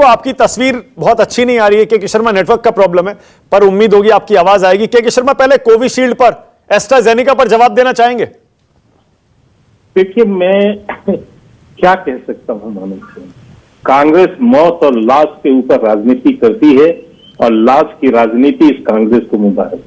को आपकी तस्वीर बहुत अच्छी नहीं आ रही है। के शर्मा, नेटवर्क का प्रॉब्लम है, पर उम्मीद होगी आपकी आवाज आएगी। के शर्मा, पहले कोविशील्ड पर, एस्ट्राजेनेका पर जवाब देना चाहेंगे? देखिए, मैं क्या कह सकता हूं मानव सिंह, कांग्रेस मौत और लाश के ऊपर राजनीति करती है और लाश की राजनीति इस कांग्रेस को मुबारक,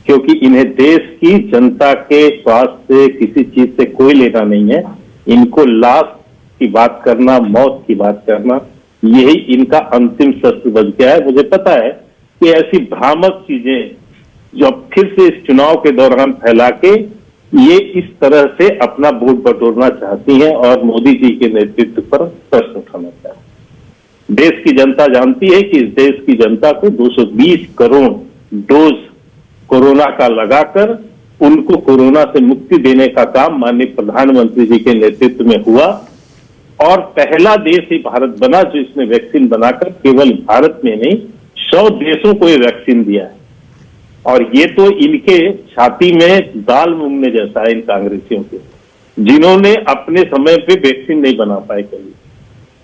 क्योंकि इन्हें देश की जनता के स्वास्थ्य से किसी चीज से कोई लेना नहीं है। इनको लाश की बात करना, मौत की बात करना, यही इनका अंतिम शस्त्र बन गया है। मुझे पता है कि ऐसी भ्रामक चीजें जो अब फिर से इस चुनाव के दौरान फैला के ये इस तरह से अपना वोट बटोरना चाहती हैं और मोदी जी के नेतृत्व पर प्रश्न उठाना चाहती है। देश की जनता जानती है कि इस देश की जनता को 220 करोड़ डोज कोरोना का लगाकर उनको कोरोना से मुक्ति देने का काम माननीय प्रधानमंत्री जी के नेतृत्व में हुआ और पहला देश ही भारत बना जो इसने वैक्सीन बनाकर केवल भारत में नहीं 100 देशों को ये वैक्सीन दिया है। और ये तो इनके छाती में दाल मूंगने जैसा है इन कांग्रेसियों के, जिन्होंने अपने समय पे वैक्सीन नहीं बना पाए।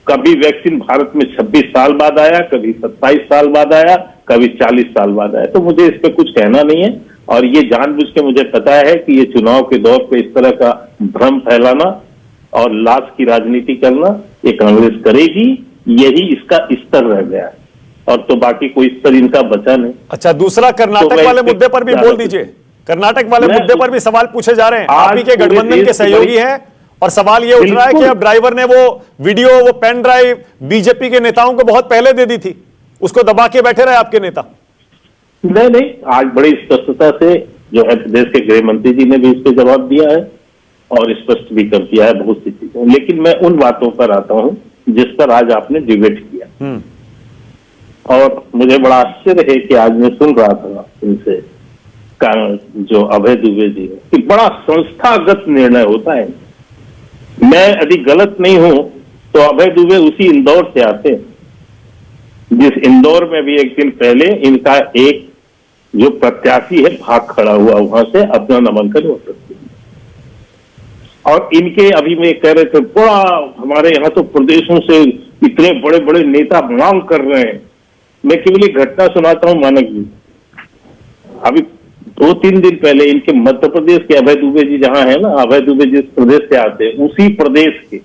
कभी वैक्सीन भारत में 26 साल बाद आया, कभी 27 साल बाद आया, कभी 40 साल बाद आया। तो मुझे इस पे कुछ कहना नहीं है और ये जानबूझ के मुझे पता है कि ये चुनाव के दौर पे इस तरह का भ्रम फैलाना और लाश की राजनीति करना ये कांग्रेस करेगी। यही इसका स्तर रह गया है और तो बाकी कोई स्तर इनका बचा नहीं। अच्छा, दूसरा कर्नाटक वाले मुद्दे पर भी बोल दीजिए। कर्नाटक वाले मुद्दे पर भी सवाल पूछे जा रहे हैं। आप ही के गठबंधन के सहयोगी हैं और सवाल ये उठ रहा है कि अब ड्राइवर ने वो वीडियो, वो पेन ड्राइव बीजेपी के नेताओं को बहुत पहले दे दी थी, उसको दबा के बैठे रहे आपके नेता। नहीं, आज बड़ी स्पष्टता से जो है प्रदेश के गृह मंत्री जी ने भी इस पे जवाब दिया है और स्पष्ट भी कर दिया है बहुत सी चीजें। लेकिन मैं उन बातों पर आता हूं जिस पर आज आपने डिबेट किया और मुझे बड़ा आश्चर्य है कि आज मैं सुन रहा था इनसे जो अभय दुबे जी है कि बड़ा संस्थागत निर्णय होता है। मैं यदि गलत नहीं हूं तो अभय दुबे उसी इंदौर से आते हैं जिस इंदौर में भी एक दिन पहले इनका एक जो प्रत्याशी है भाग खड़ा हुआ वहां से अपना नामांकन हो सकती है। और इनके अभी में कह रहे थे बड़ा हमारे यहाँ तो प्रदेशों से इतने बड़े बड़े नेता मांग कर रहे हैं। मैं केवल एक घटना सुनाता हूं मानक जी। अभी 2-3 दिन पहले इनके मध्य प्रदेश के अभय दुबे जी जहां है ना, अभय दुबे जिस प्रदेश से आते हैं उसी प्रदेश के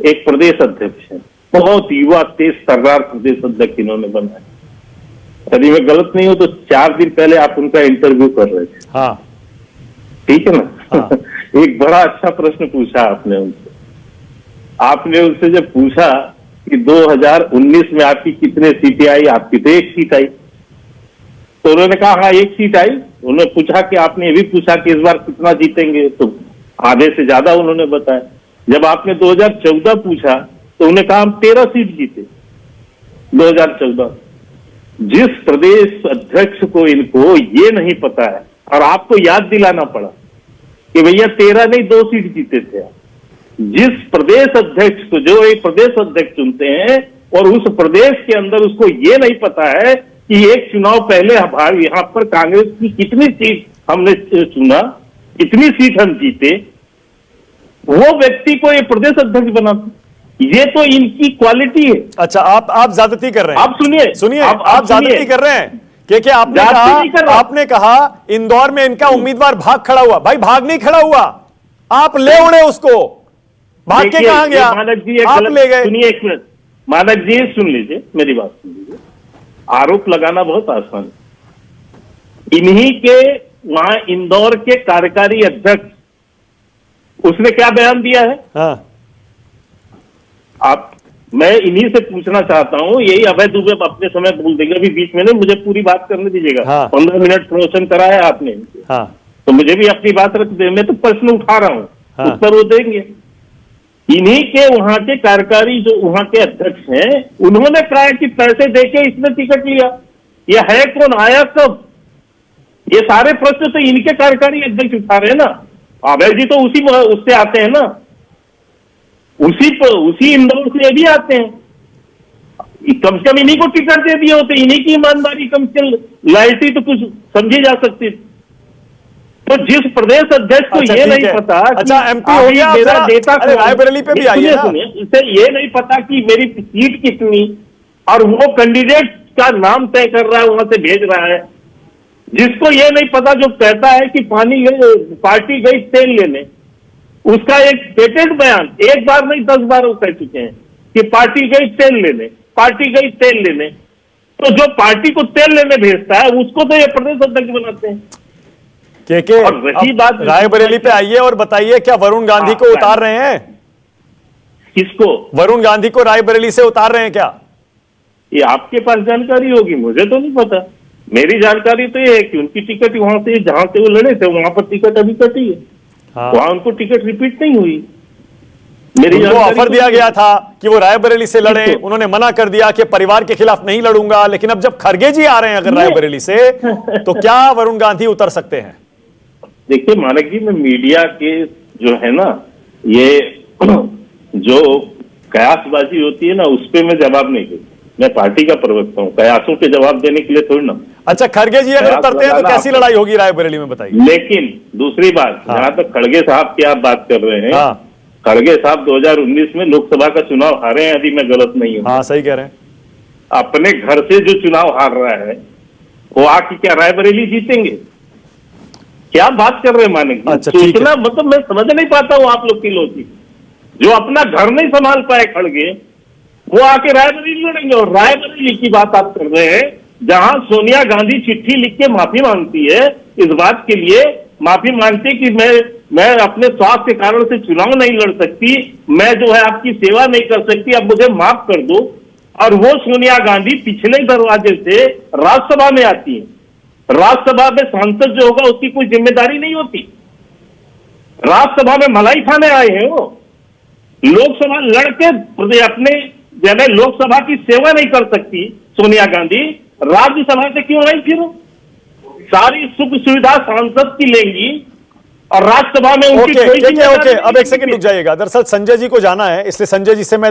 एक प्रदेश अध्यक्ष है, बहुत युवा तेज तर्रार प्रदेश अध्यक्ष इन्होंने बनाया। यदि मैं गलत नहीं हूं तो 4 दिन पहले आप उनका इंटरव्यू कर रहे थे। हाँ, ठीक है ना। हाँ। एक बड़ा अच्छा प्रश्न पूछा आपने उनसे। आपने उनसे जब पूछा कि 2019 में आपकी कितने सीटें आई, आपकी तो 1 सीट आई, तो उन्होंने कहा हाँ 1 सीट आई। उन्होंने पूछा कि आपने ये भी पूछा कि इस बार कितना जीतेंगे, तो आधे से ज्यादा उन्होंने बताया। जब आपने 2014 पूछा तो उन्होंने कहा हम 13 सीट जीते 2014। जिस प्रदेश अध्यक्ष को इनको ये नहीं पता है और आपको याद दिलाना पड़ा कि भैया 13 नहीं 2 सीट जीते थे आप। जिस प्रदेश अध्यक्ष को जो एक प्रदेश अध्यक्ष चुनते हैं और उस प्रदेश के अंदर उसको ये नहीं पता है कि एक चुनाव पहले यहाँ पर कांग्रेस की कितनी सीट हमने चुना, कितनी सीट हम जीते, वो व्यक्ति को ये प्रदेश अध्यक्ष बनाते, ये तो इनकी क्वालिटी है। अच्छा, आप ज्यादती कर रहे हैं। आप सुनिए, आप ज्यादती कर रहे हैं कि आपने कहा इंदौर में इनका उम्मीदवार भाग खड़ा हुआ। भाई भाग नहीं खड़ा हुआ, आप ले उड़े उसको, भाग के कहां गया? मानक जी आप ले गए। सुनिए 1 मिनट, मानक जी सुन लीजिए, मेरी बात सुन लीजिए। आरोप लगाना बहुत आसान है। इन्हीं के वहां इंदौर के कार्यकारी अध्यक्ष उसने क्या बयान दिया है? हाँ। मैं इन्हीं से पूछना चाहता हूं, यही अभय दुबे अपने समय बोल देंगे, अभी बीच में नहीं, मुझे पूरी बात करने दीजिएगा। हाँ। 15 मिनट प्रवचन कराया आपने। हाँ। तो मुझे भी अपनी बात रख दे, मैं तो प्रश्न उठा रहा हूं। हाँ। उत्तर वो देंगे। इन्हीं के वहां के कार्यकारी जो वहां के अध्यक्ष हैं उन्होंने कहा कि पैसे देके इसने टिकट लिया, यह है कौन, आया कब, ये सारे प्रश्न तो इनके कार्यकारी अध्यक्ष उठा रहे हैं ना। अभय जी तो उसी उससे आते हैं ना, उसी इंदौर से भी आते हैं। कम से कम इन्हीं को टिकट दे दिए होते, इन्हीं की ईमानदारी, कम से कम लॉयल्टी तो कुछ समझी जा सकती। तो जिस प्रदेश अध्यक्ष को अच्छा, ये ठीक नहीं है। पता कि अच्छा, MP हो अभी गया, आप मेरा जरा- नेता अरे, कौन- रायबरेली पे भी आइए ना। सुनिए, इसे ये नहीं पता कि मेरी सीट कितनी, और वो कैंडिडेट का नाम तय कर रहा है, वहां से भेज रहा है। जिसको ये नहीं पता, जो कहता है कि पार्टी गई तेल लेने, उसका एक पेटेंट बयान एक बार नहीं 10 बार वो कह चुके हैं कि पार्टी गई तेल लेने, पार्टी गई तेल लेने। तो जो पार्टी को तेल लेने भेजता है उसको तो ये प्रदेश अध्यक्ष बनाते हैं। के और रही बात रायबरेली पे आइए और बताइए, क्या वरुण गांधी को उतार रहे हैं? किसको? वरुण गांधी को रायबरेली से उतार रहे हैं क्या? ये आपके पास जानकारी होगी, मुझे तो नहीं पता। मेरी जानकारी तो ये है कि उनकी टिकट वहां से, जहां से वो लड़े थे वहां पर टिकट अभी कटी है। हाँ। वहां उनको टिकट रिपीट नहीं हुई। मेरी उनको जानकारी ऑफर तो दिया नहीं गया है। था कि वो रायबरेली से लड़े, किसको? उन्होंने मना कर दिया कि परिवार के खिलाफ नहीं लड़ूंगा। लेकिन अब जब खरगे जी आ रहे हैं अगर रायबरेली से, तो क्या वरुण गांधी उतर सकते हैं? देखिए मानक जी, मैं मीडिया के जो है ना, ये जो कयासबाजी होती है ना, उस पर मैं जवाब नहीं दूं। मैं पार्टी का प्रवक्ता हूँ, कयासों के जवाब देने के लिए थोड़ी ना। अच्छा, खरगे जी अगर कयास उतरते हैं तो लगाना कैसी आपको- लड़ाई होगी रायबरेली में, बताइए। लेकिन दूसरी बात, हाँ। जहां तक खड़गे साहब की आप बात कर रहे हैं, हाँ। खड़गे साहब 2019 में लोकसभा का चुनाव हारे हैं, यदि मैं गलत नहीं हूं। हाँ, सही कह रहे हैं। अपने घर से जो चुनाव हार रहा है, वो आके क्या रायबरेली जीतेंगे? क्या बात कर रहे हैं मानिक जी? अच्छा, ठीक है। सोचना, मतलब मैं समझ नहीं पाता हूँ आप लोग की लॉजिक। जो अपना घर नहीं संभाल पाए खड़गे, वो आके रायबरेली लड़ेंगे। और रायबरेली की बात आप कर रहे हैं, जहां सोनिया गांधी चिट्ठी लिख के माफी मांगती है, इस बात के लिए माफी मांगती है कि मैं अपने स्वास्थ्य के कारण से चुनाव नहीं लड़ सकती, मैं जो है आपकी सेवा नहीं कर सकती, अब मुझे माफ कर दो। और वो सोनिया गांधी पिछले दरवाजे से राज्यसभा में आती है। राज्यसभा में सांसद जो होगा उसकी कोई जिम्मेदारी नहीं होती। राज्यसभा में मलाई खाने आए हैं वो। लोकसभा लड़के अपने जगह लोकसभा की सेवा नहीं कर सकती सोनिया गांधी, राज्यसभा से क्यों नहीं? फिर सारी सुख सुविधा सांसद की लेंगी और राज्यसभा में उनकी ओके, कोई ओके, जिम्मेदारी ओके, अब नहीं एक सेकंड होगी। रुक जाइएगा। दरअसल संजय जी को जाना है, इसलिए संजय जी से मैं